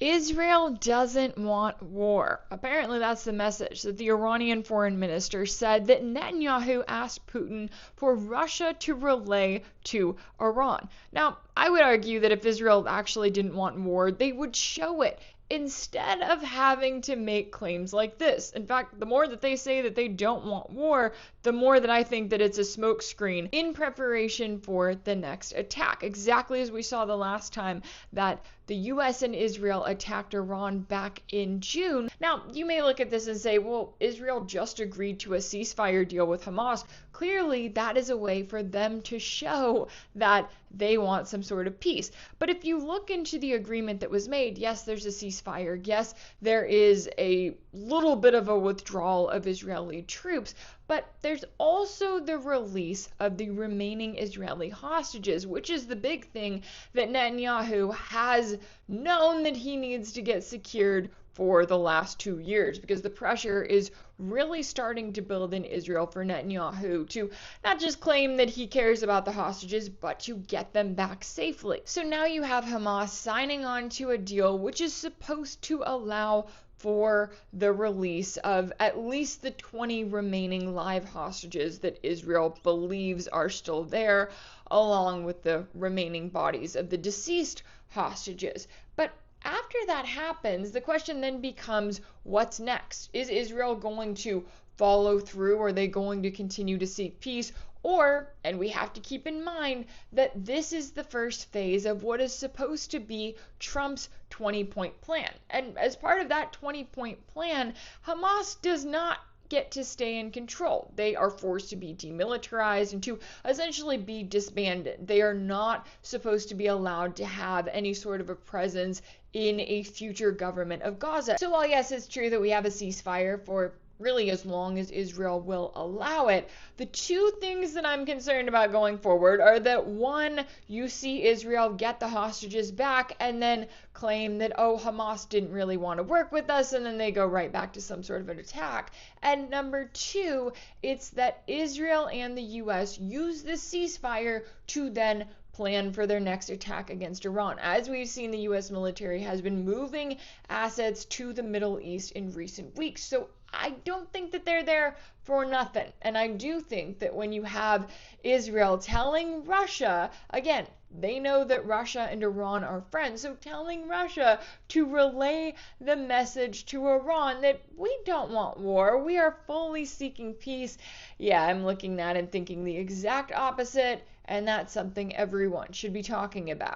Israel doesn't want war. Apparently, that's the message that the Iranian foreign minister said that Netanyahu asked Putin for Russia to relay to Iran. Now, I would argue that if Israel actually didn't want war, they would show it instead of having to make claims like this. In fact, the more that they say that they don't want war, the more that I think that it's a smokescreen in preparation for the next attack. Exactly as we saw the last time that the US and Israel attacked Iran back in June. Now, you may look at this and say, well, Israel just agreed to a ceasefire deal with Hamas. Clearly, that is a way for them to show that they want some sort of peace. But if you look into the agreement that was made, yes, there's a ceasefire. Yes, there is a little bit of a withdrawal of Israeli troops. But there's also the release of the remaining Israeli hostages, which is the big thing that Netanyahu has known that he needs to get secured for the last 2 years, because the pressure is really starting to build in Israel for Netanyahu to not just claim that he cares about the hostages, but to get them back safely. So now you have Hamas signing on to a deal which is supposed to allow for the release of at least the 20 remaining live hostages that Israel believes are still there, along with the remaining bodies of the deceased hostages. But after that happens, the question then becomes, what's next? Is Israel going to follow through? Are they going to continue to seek peace? Or, and we have to keep in mind that this is the first phase of what is supposed to be Trump's 20-point plan. And as part of that 20-point plan, Hamas does not get to stay in control. They are forced to be demilitarized and to essentially be disbanded. They are not supposed to be allowed to have any sort of a presence in a future government of Gaza. So while yes, it's true that we have a ceasefire for really as long as Israel will allow it, the two things that I'm concerned about going forward are that, one, you see Israel get the hostages back and then claim that, oh, Hamas didn't really want to work with us, and then they go right back to some sort of an attack. And number two, it's that Israel and the US use this ceasefire to then plan for their next attack against Iran. As we've seen, the US military has been moving assets to the Middle East in recent weeks. So I don't think that they're there for nothing. And I do think that when you have Israel telling Russia, again, they know that Russia and Iran are friends, so telling Russia to relay the message to Iran that we don't want war, we are fully seeking peace. Yeah, I'm looking at and thinking the exact opposite, and that's something everyone should be talking about.